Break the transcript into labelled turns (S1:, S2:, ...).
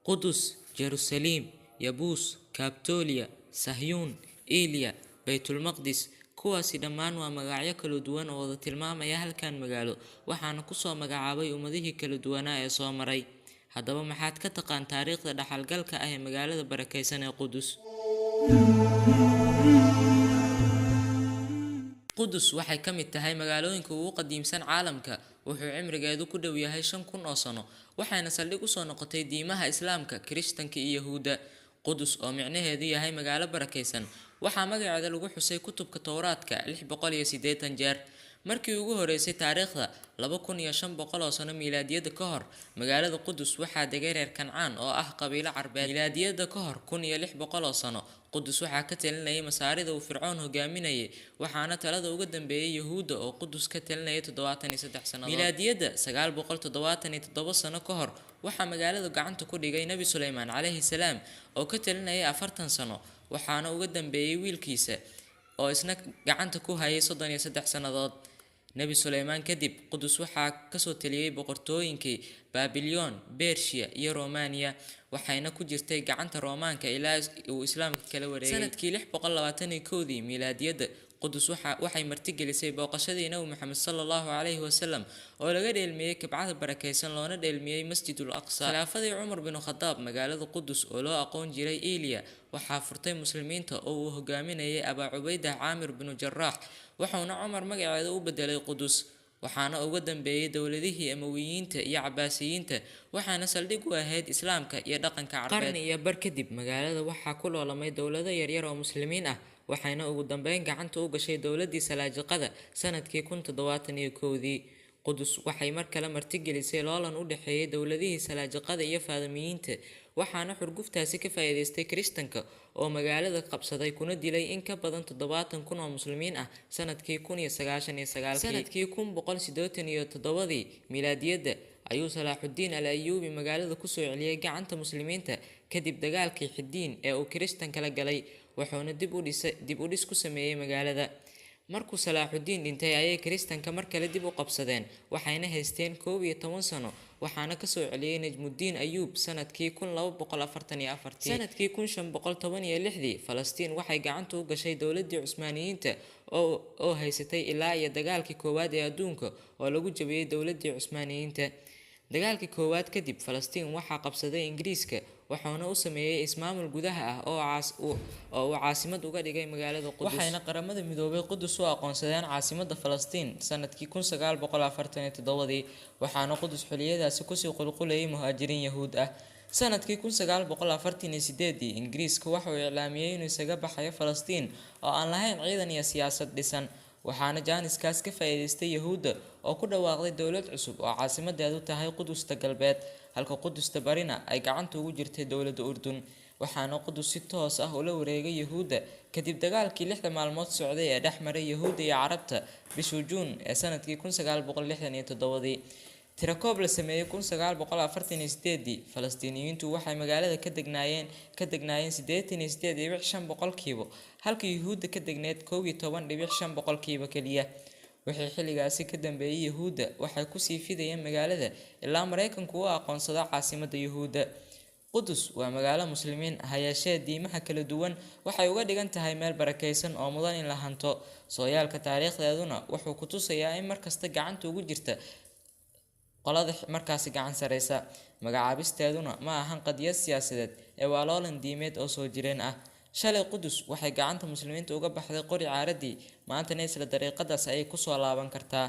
S1: Qudus, Jerusalem, Yabus, Capitolia, Sahyuun, Elia, Baytulmaqdis. Kuwaasi dhammaan waa magacyo kala duwan oo wada tilmaamaya halkan magaalo, waxaana ku soo magacaabay ummadihii kala duwanaa ee soo maray. Haddaba maxaad ka taqaan taariikhda dhaxalgalka ah ee magaalada barakeysan ee Qudus? Qudus waxay ka mid tahay magaalooyinka ugu qadiimsan caalamka, wuxuu cimrigeedu ku dhow yahay 5,000 oo sano, waxayna saldhig u soo noqotay diimaha Islaamka, Kiristaanka iyo Yahuuda. Qudus oo micnaheedu yahay magaalo barakeysan, waxaa magaceeda lagu xusay kutubka Towraadka 680 jeer. Markii ugu horeysay taariikhda 2500 oo sano miilaadiyada ka hor, magaalada Qudus waxaa degay reer Kancaan oo ah qabiilo Carbeed. Miilaadiyada ka hor 1600 oo sano, Qudus waxaa ka talinayay Masaarida uu Fircoon hogaaminayay, waxaana talada uga dambeeyay Yahuuda oo Qudus ka talinayay 73 sano. Miilaadiyada 977 sano ka hor, waxaa magaalada gacanta ku dhigay Nabi Suleymaan calayhi salaam oo ka talinayay 40 sano, waxaana uga dambeeyay wiilkiisa oo isna gacanta ku hayay 33 sanadood. Nabi Suleymaan kadib, Qudus waxaa kasoo taliyay boqortooyinkii Baabilyoon, Bershiya iyo Romania, waxayna ku jirtay gacanta Roomaanka ilaa uu Islaamka kala wareegay. Sanadkii 621 miilaadiyada, Qudus waxay martigelisay booqashadii Nabi Maxamed sallallahu alayhi wasallam oo laga dheelmiyay kabcada barakeysan loona dheelmiyay Masjidul Aqsa. Khilaafadii Cumar bin Khadaab, magaalada Qudus oo loo aqoon jiray Elia waxaa furtay muslimiinta oo uu hogaaminayay Abaa Cubaydah Caamir bin Jarraax, waxaana Cumar magaceeda u bedelay Qudus, waxaana uga dambeeyay dowladihii Amawiyiinta iyo Cabbaasiyiinta, waxaana saldhig u ahayd Islaamka iyo dhaqanka Carbeed. Qarni iyo bar kadib, magaalada waxaa ku loolamay dowlado yaryar oo muslimiin ah, waxayna ugu dambeyn gacanta u gashay dowladii Salaajiqada sanadkii 1071. Qudus waxay mar kale martigelisay loolan u dhaxeeyay dowladihii Salaajiqada iyo Faadimiyiinta, waxaana xurguftaasi ka faa'iideystay Kiristaanka oo magaalada qabsaday kuna dilay in ka badan 70,000 oo muslimiin ah sanadkii 1099. Sanadkii 1187 miilaadiyada ayuu Salaaxudiin al-Ayyuubi magaalada ku soo celiyay gacanta muslimiinta kadib dagaalkii Xidiin ee uu Kiristaanka la galay, wuxuuna dib u dhis ku sameeyay magaalada. Markuu Salaaxudiin dhintay ayay Kiristaanka mar kale dib u qabsadeen, waxayna haysteen 11 sano, waxaana ka soo celiyay Najmudiin Ayyuub sanadkii 1244. Sanadkii 1516 Falastiin waxay gacanta u gashay dowladii Cusmaaniyiinta oo haysatay ilaa iyo dagaalkii koowaad ee adduunka oo lagu jabiyay dowladii Cusmaaniyiinta. Dagaalkii koowaad kadib, Falastiin waxaa qabsaday Ingiriiska, waxaana uu sameeyay ismaamul gudaha ah oo uu caasimad uga dhigay magaalada Qudus. Waxayna qaramada midoobay Qudus u aqoonsadeen caasimadda Falastiin sanadkii 1947, waxaana Qudus xilliyadaasi kusii qulqulayay muhaajiriin Yahuud ah. Sanadkii 1948 Ingiriiska waxa uu iclaamiyay inuu isaga baxayo Falastiin oo aan lahayn ciidan iyo siyaasad dhisan, waxaana jaaniskaas ka faa'iideystay Yahuuda oo ku dhawaaqday dowlad cusub oo caasimadeedu tahay Qudusta Galbeed, halka Qudusta Barina ay gacanta ugu jirtay dowladda Urdun. Waxaana Qudus si toos ah ula wareegay Yahuuda kadib dagaalkii 6 maalmood socday ee dhex maray Yahuuda iyo Carabta bishii Juun ee sanadkii 1967. Tirakoob la sameeyay 1948, Falastiiniyiintu waxay magaalada ka degnaayeen 88.5%, halka Yahuuda ka degneed 11.5% kaliya. Wixii xilligaasi ka dambeeyay, Yahuuda waxay ku sii fidayeen magaalada ilaa Mareykanku uu aqoonsado caasimadda Yahuuda. Qudus waa magaalo muslimiin ah, yeeshee diimaha kala duwan waxay uga dhigan tahay meel barakeysan oo mudan in la hanto. Sooyaalka taariikhdeeduna wuxuu ku tusayaa in markasta gacanta ugu jirta qolada markaasi gacan sareysa. Magacaabisteeduna ma ahan qadiyad siyaasadeed ee waa loolan diimeed oo soo jireen ah. Shalay Qudus waxay gacanta muslimiinta uga baxday qori caaradii, maantana isla dariiqadaas ayay ku soo laaban kartaa.